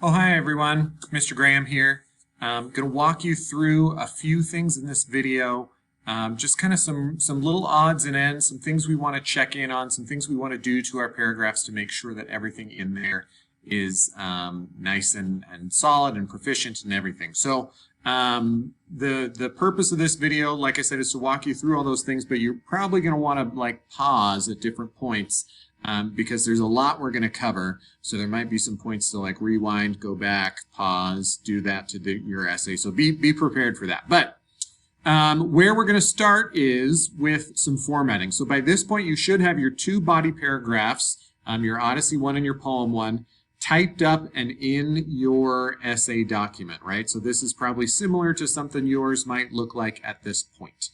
Oh, hi everyone. Mr. Graham here. I'm going to walk you through a few things in this video, just kind of some little odds and ends, some things we want to check in on, some things we want to do to our paragraphs to make sure that everything in there is nice and solid and proficient and everything. So the purpose of this video, like I said, is to walk you through all those things, but you're probably going to want to pause at different points because there's a lot we're going to cover. So there might be some points to rewind, go back, pause, do that to your essay. So be prepared for that. But where we're going to start is with some formatting. So by this point, you should have your two body paragraphs, your Odyssey 1 and your Poem 1, typed up and in your essay document, right? So this is probably similar to something yours might look like at this point.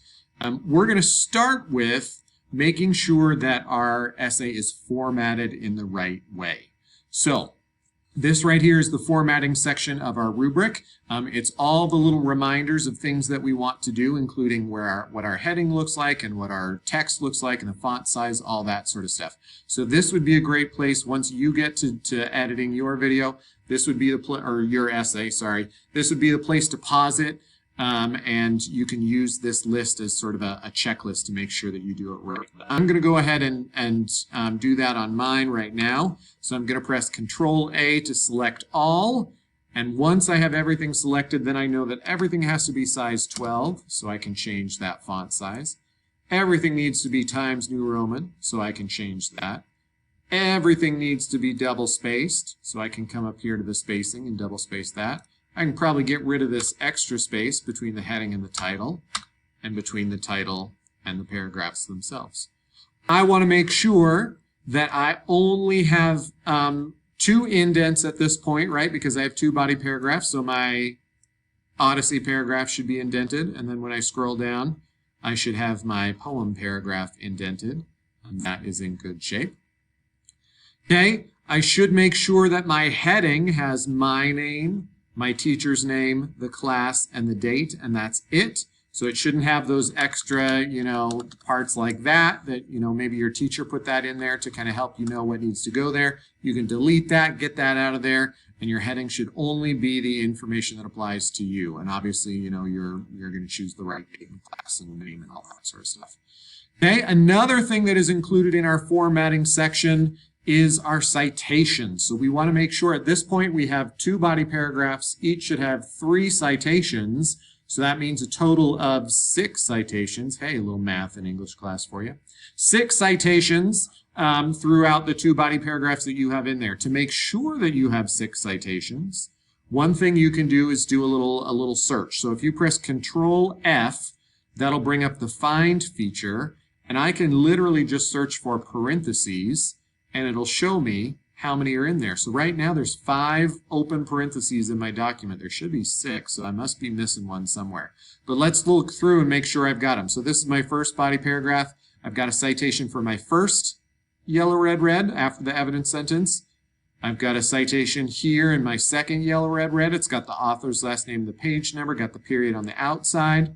We're going to start with making sure that our essay is formatted in the right way. So this right here is the formatting section of our rubric. It's all the little reminders of things that we want to do, including what our heading looks like and what our text looks like and the font size, all that sort of stuff. So this would be a great place once you get to editing your video. This would be or your essay, sorry. This would be the place to pause it. And you can use this list as sort of a checklist to make sure that you do it right. I'm going to go ahead and do that on mine right now. So I'm going to press Control-A to select all. And once I have everything selected, then I know that everything has to be size 12, so I can change that font size. Everything needs to be Times New Roman, so I can change that. Everything needs to be double spaced, so I can come up here to the spacing and double space that. I can probably get rid of this extra space between the heading and the title, and between the title and the paragraphs themselves. I want to make sure that I only have two indents at this point, right? Because I have two body paragraphs, so my Odyssey paragraph should be indented, and then when I scroll down, I should have my poem paragraph indented, and that is in good shape. Okay, I should make sure that my heading has my name, my teacher's name, the class, and the date, and that's it. So it shouldn't have those extra, parts like that, maybe your teacher put that in there to kind of help you know what needs to go there. You can delete that, get that out of there, and your heading should only be the information that applies to you. And obviously, you're going to choose the right date and class and name and all that sort of stuff. Okay, another thing that is included in our formatting section is our citations. So we want to make sure at this point we have two body paragraphs. Each should have 3 citations. So that means a total of 6 citations. Hey, a little math in English class for you. 6 citations throughout the 2 body paragraphs that you have in there. To make sure that you have 6 citations, one thing you can do is do a little search. So if you press Control F, that'll bring up the Find feature, and I can literally just search for parentheses, and it'll show me how many are in there. So right now there's 5 open parentheses in my document. There should be 6, so I must be missing one somewhere. But let's look through and make sure I've got them. So this is my first body paragraph. I've got a citation for my first yellow, red, red after the evidence sentence. I've got a citation here in my second yellow, red, red. It's got the author's last name, the page number, got the period on the outside.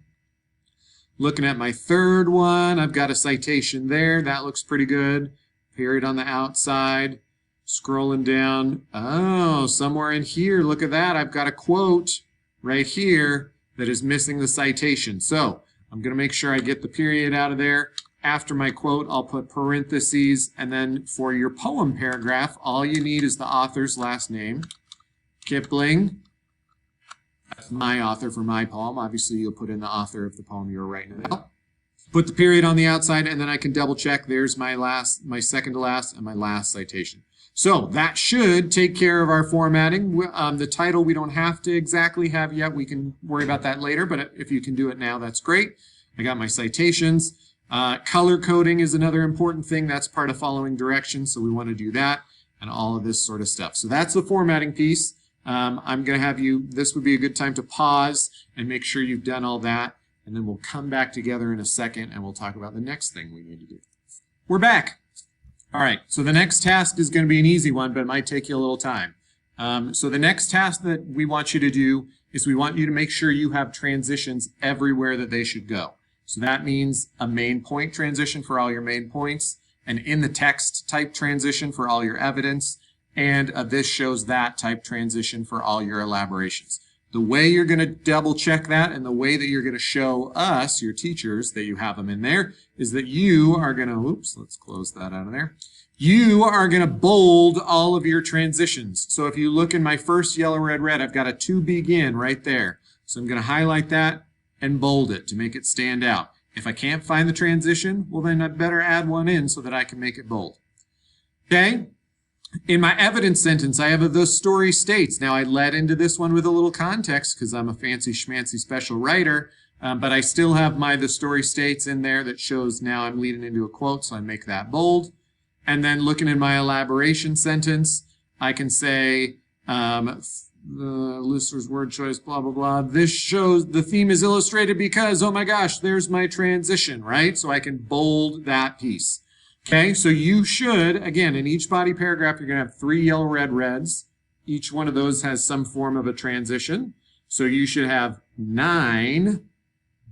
Looking at my third one, I've got a citation there. That looks pretty good. Period on the outside. Scrolling down. Oh, somewhere in here, look at that. I've got a quote right here that is missing the citation. So I'm going to make sure I get the period out of there. After my quote, I'll put parentheses. And then for your poem paragraph, all you need is the author's last name. Kipling. That's my author for my poem. Obviously, you'll put in the author of the poem you're writing about. Put the period on the outside, and then I can double check. There's my second to last, and my last citation. So that should take care of our formatting. The title we don't have to exactly have yet. We can worry about that later, but if you can do it now, that's great. I got my citations. Color coding is another important thing. That's part of following directions, so we want to do that, and all of this sort of stuff. So that's the formatting piece. I'm going to have this would be a good time to pause and make sure you've done all that. And then we'll come back together in a second and we'll talk about the next thing we need to do. We're back. All right, so the next task is going to be an easy one, but it might take you a little time. So the next task that we want you to do is we want you to make sure you have transitions everywhere that they should go. So that means a main point transition for all your main points, an in the text type transition for all your evidence, and this shows that type transition for all your elaborations. The way you're going to double check that and the way that you're going to show us, your teachers, that you have them in there is that you are going to, oops, let's close that out of there. You are going to bold all of your transitions. So if you look in my first yellow, red, red, I've got a to begin right there. So I'm going to highlight that and bold it to make it stand out. If I can't find the transition, well then I'd better add one in so that I can make it bold. Okay? In my evidence sentence, I have the story states. Now, I led into this one with a little context because I'm a fancy schmancy special writer, but I still have the story states in there that shows now I'm leading into a quote, so I make that bold. And then looking in my elaboration sentence, I can say, the listener's word choice, blah, blah, blah. This shows the theme is illustrated because, oh my gosh, there's my transition, right? So I can bold that piece. Okay, so you should, again, in each body paragraph, you're going to have 3 yellow, red, reds. Each one of those has some form of a transition. So you should have 9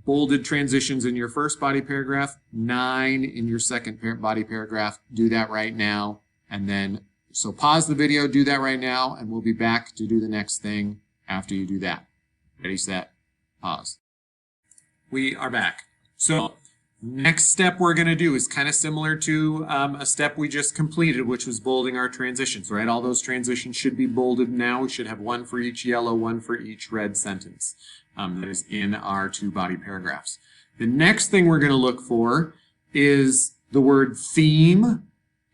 bolded transitions in your first body paragraph, 9 in your second body paragraph. Do that right now. And then, so pause the video, do that right now, and we'll be back to do the next thing after you do that. Ready, set, pause. We are back. So, next step we're going to do is kind of similar to a step we just completed, which was bolding our transitions, right? All those transitions should be bolded now. We should have 1 for each yellow, 1 for each red sentence that is in our 2 body paragraphs. The next thing we're going to look for is the word theme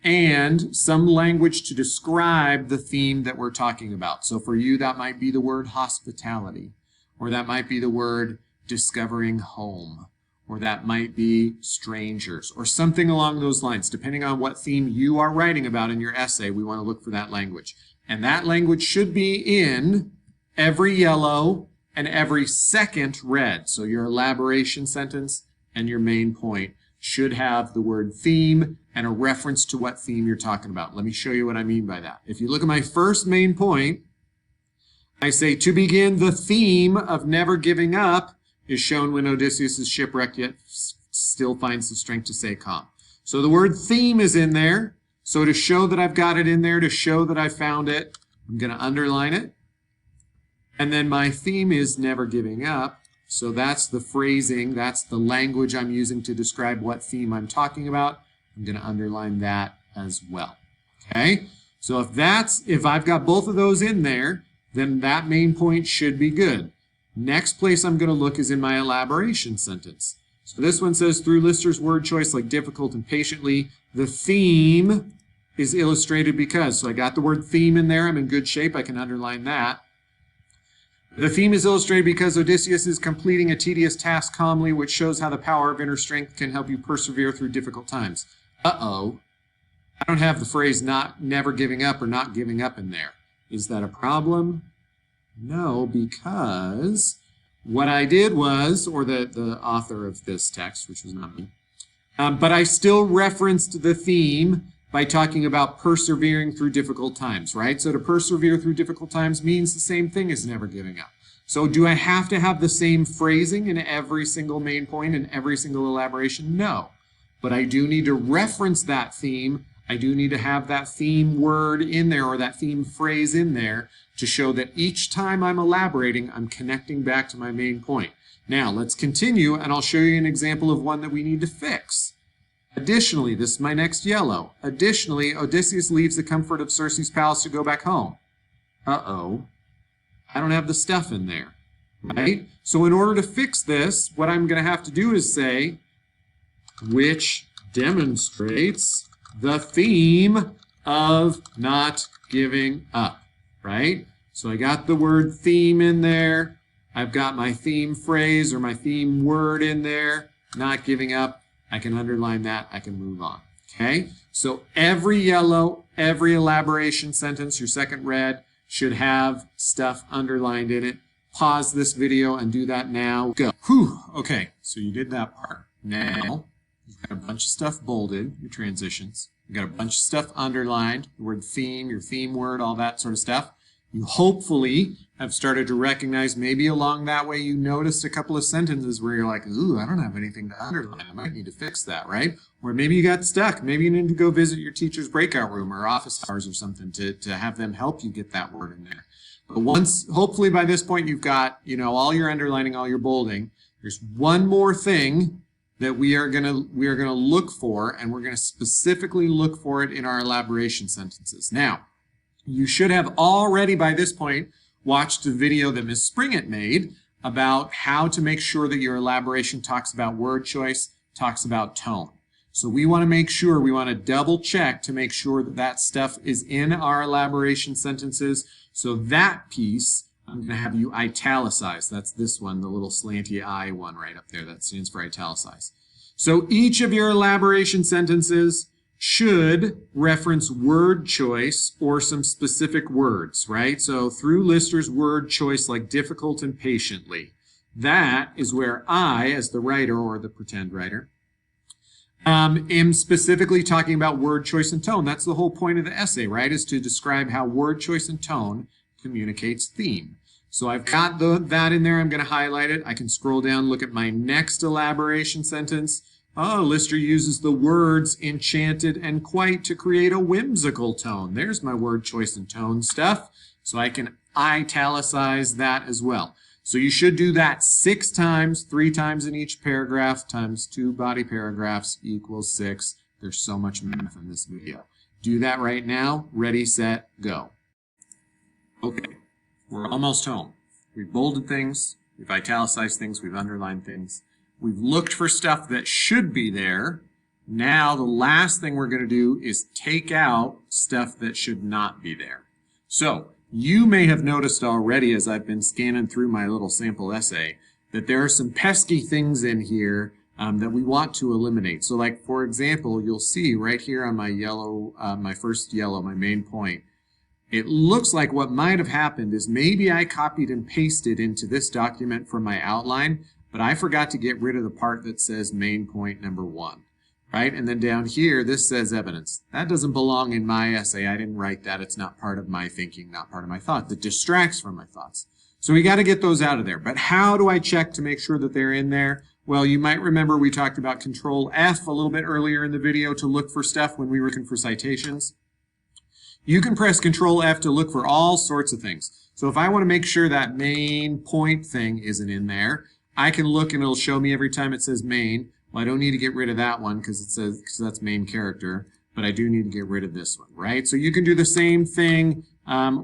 and some language to describe the theme that we're talking about. So for you, that might be the word hospitality, or that might be the word discovering home, or that might be strangers, or something along those lines. Depending on what theme you are writing about in your essay, we want to look for that language. And that language should be in every yellow and every second red. So your elaboration sentence and your main point should have the word theme and a reference to what theme you're talking about. Let me show you what I mean by that. If you look at my first main point, I say, to begin, the theme of never giving up is shown when Odysseus is shipwrecked, yet still finds the strength to stay calm. So the word theme is in there. So to show that I've got it in there, to show that I found it, I'm going to underline it. And then my theme is never giving up. So that's the phrasing, that's the language I'm using to describe what theme I'm talking about. I'm going to underline that as well. Okay? So if I've got both of those in there, then that main point should be good. Next place I'm going to look is in my elaboration sentence. So this one says, through Lister's word choice like difficult and patiently, the theme is illustrated because. So I got the word theme in there. I'm in good shape. I can underline that. The theme is illustrated because Odysseus is completing a tedious task calmly, which shows how the power of inner strength can help you persevere through difficult times. Uh-oh. I don't have the phrase never giving up or not giving up in there. Is that a problem? No, because what I did was, or the author of this text, which was not me, but I still referenced the theme by talking about persevering through difficult times, right? So to persevere through difficult times means the same thing as never giving up. So do I have to have the same phrasing in every single main point and every single elaboration? No. But I do need to reference that theme. I do need to have that theme word in there or that theme phrase in there to show that each time I'm elaborating, I'm connecting back to my main point. Now, let's continue, and I'll show you an example of one that we need to fix. Additionally, this is my next yellow. Additionally, Odysseus leaves the comfort of Circe's palace to go back home. Uh-oh. I don't have the stuff in there, right? So in order to fix this, what I'm going to have to do is say, which demonstrates the theme of not giving up, right? So I got the word theme in there. I've got my theme phrase or my theme word in there, not giving up. I can underline that. I can move on, okay? So every yellow, every elaboration sentence, your second red, should have stuff underlined in it. Pause this video and do that now. Go. Whew. Okay, so you did that part. Now, you've got a bunch of stuff bolded, your transitions. You've got a bunch of stuff underlined, the word theme, your theme word, all that sort of stuff. You hopefully have started to recognize maybe along that way you noticed a couple of sentences where you're like, ooh, I don't have anything to underline. I might need to fix that, right? Or maybe you got stuck. Maybe you need to go visit your teacher's breakout room or office hours or something to have them help you get that word in there. But once, hopefully by this point, you've got, all your underlining, all your bolding. There's one more thing that we are gonna look for, and we're gonna specifically look for it in our elaboration sentences. Now, you should have already by this point watched the video that Ms. Springett made about how to make sure that your elaboration talks about word choice, talks about tone. So we want to make sure, we want to double check to make sure that that stuff is in our elaboration sentences. So that piece, I'm going to have you italicize. That's this one, the little slanty I one right up there. That stands for italicize. So each of your elaboration sentences should reference word choice or some specific words, right? So through Lister's word choice like difficult and patiently. That is where I, as the writer or the pretend writer, am specifically talking about word choice and tone. That's the whole point of the essay, right? Is to describe how word choice and tone communicates theme. So I've got that in there. I'm going to highlight it. I can scroll down, look at my next elaboration sentence. Oh, Lister uses the words enchanted and quite to create a whimsical tone. There's my word choice and tone stuff. So I can italicize that as well. So you should do that 6 times, 3 times in each paragraph, times 2 body paragraphs equals 6. There's so much math in this video. Do that right now. Ready, set, go. Okay, we're almost home. We've bolded things, we've italicized things, we've underlined things. We've looked for stuff that should be there. Now the last thing we're going to do is take out stuff that should not be there. So you may have noticed already as I've been scanning through my little sample essay that there are some pesky things in here that we want to eliminate. So like, for example, you'll see right here on my yellow, my first yellow, my main point, it looks like what might have happened is maybe I copied and pasted into this document from my outline, but I forgot to get rid of the part that says main point number 1, right? And then down here, this says evidence. That doesn't belong in my essay. I didn't write that. It's not part of my thinking, not part of my thought. That distracts from my thoughts. So we got to get those out of there. But how do I check to make sure that they're in there? Well, you might remember we talked about Control F a little bit earlier in the video to look for stuff when we were looking for citations. You can press Control F to look for all sorts of things. So if I want to make sure that main point thing isn't in there, I can look and it'll show me every time it says main. Well, I don't need to get rid of that one because that's main character, but I do need to get rid of this one, right? So you can do the same thing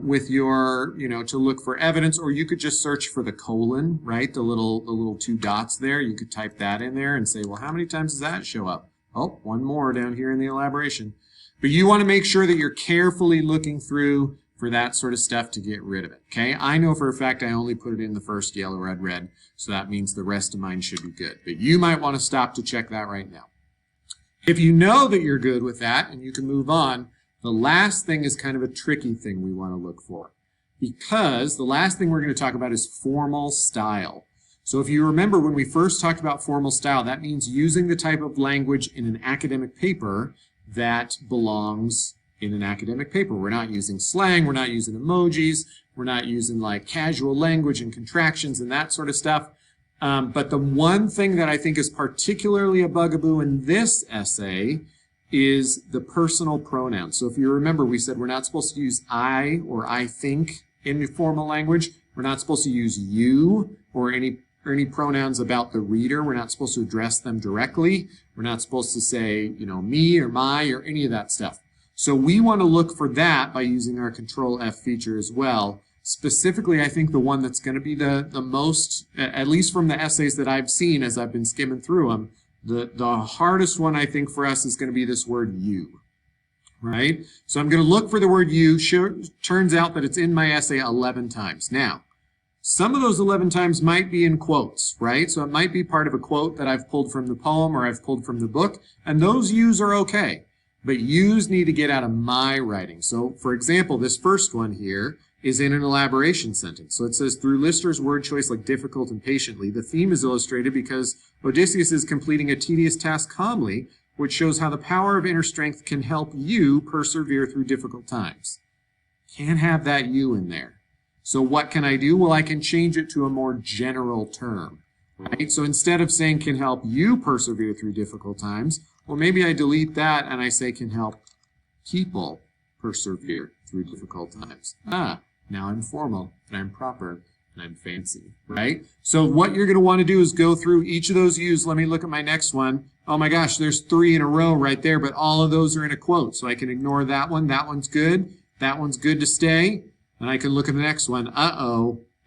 with your, to look for evidence, or you could just search for the colon, right? The little 2 dots there. You could type that in there and say, well, how many times does that show up? Oh, one more down here in the elaboration. But you want to make sure that you're carefully looking through for that sort of stuff to get rid of it, okay? I know for a fact I only put it in the first yellow, red, red, so that means the rest of mine should be good. But you might want to stop to check that right now. If you know that you're good with that and you can move on, the last thing is kind of a tricky thing we want to look for, because the last thing we're going to talk about is formal style. So if you remember when we first talked about formal style, that means using the type of language in an academic paper that belongs in an academic paper. We're not using slang, we're not using emojis, we're not using like casual language and contractions and that sort of stuff. But the one thing that I think is particularly a bugaboo in this essay is the personal pronouns. So if you remember, we said we're not supposed to use I or I think in formal language. We're not supposed to use you or any pronouns about the reader. We're not supposed to address them directly. We're not supposed to say, me or my or any of that stuff. So we want to look for that by using our Control F feature as well. Specifically, I think the one that's going to be the most, at least from the essays that I've seen as I've been skimming through them, the hardest one I think for us is going to be this word you, right? So I'm going to look for the word you. Turns out that it's in my essay 11 times. Now, some of those 11 times might be in quotes, right? So it might be part of a quote that I've pulled from the poem or I've pulled from the book, and those yous are okay. But yous need to get out of my writing. So, for example, this first one here is in an elaboration sentence. So it says, through Lister's word choice like difficult and patiently, the theme is illustrated because Odysseus is completing a tedious task calmly, which shows how the power of inner strength can help you persevere through difficult times. Can't have that you in there. So what can I do? Well, I can change it to a more general term, right? So instead of saying can help you persevere through difficult times, well, maybe I delete that and I say can help people persevere through difficult times. Now I'm formal and I'm proper and I'm fancy, right? So what you're going to want to do is go through each of those U's. Let me look at my next one. Oh my gosh, there's 3 in a row right there, but all of those are in a quote. So I can ignore that one. That one's good. That one's good to stay. And I can look at the next one.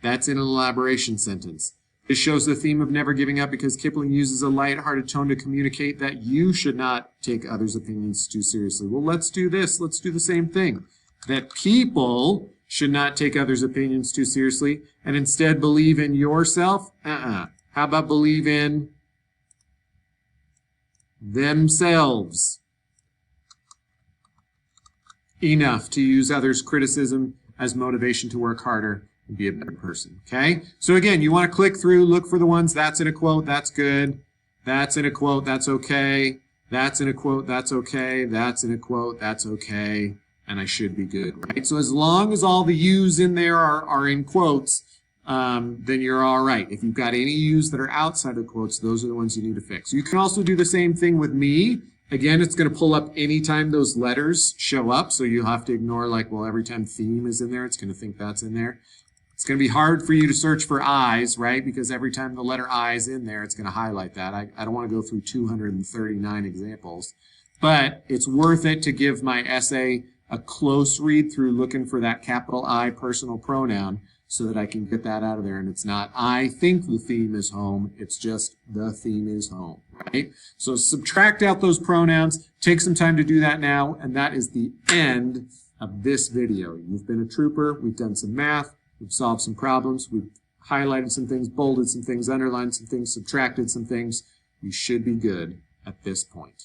That's in an elaboration sentence. This shows the theme of never giving up because Kipling uses a light-hearted tone to communicate that you should not take others' opinions too seriously. Well, let's do this. Let's do the same thing. That people should not take others' opinions too seriously and instead believe in yourself. How about believe in themselves enough to use others' criticism as motivation to work harder and be a better person, okay? So again, you want to click through, look for the ones that's in a quote, that's good. That's in a quote, that's okay. That's in a quote, that's okay. That's in a quote, that's okay. And I should be good, right? So as long as all the U's in there are in quotes, then you're all right. If you've got any U's that are outside of quotes, those are the ones you need to fix. You can also do the same thing with me. Again, it's going to pull up anytime those letters show up, so you'll have to ignore like, well, every time theme is in there, it's going to think that's in there. It's going to be hard for you to search for I's, right? Because every time the letter I is in there, it's going to highlight that. I don't want to go through 239 examples, but it's worth it to give my essay a close read through looking for that capital I personal pronoun so that I can get that out of there. And it's not, I think the theme is home. It's just the theme is home, right? So subtract out those pronouns. Take some time to do that now. And that is the end of this video. You've been a trooper. We've done some math. We've solved some problems. We've highlighted some things, bolded some things, underlined some things, subtracted some things. You should be good at this point.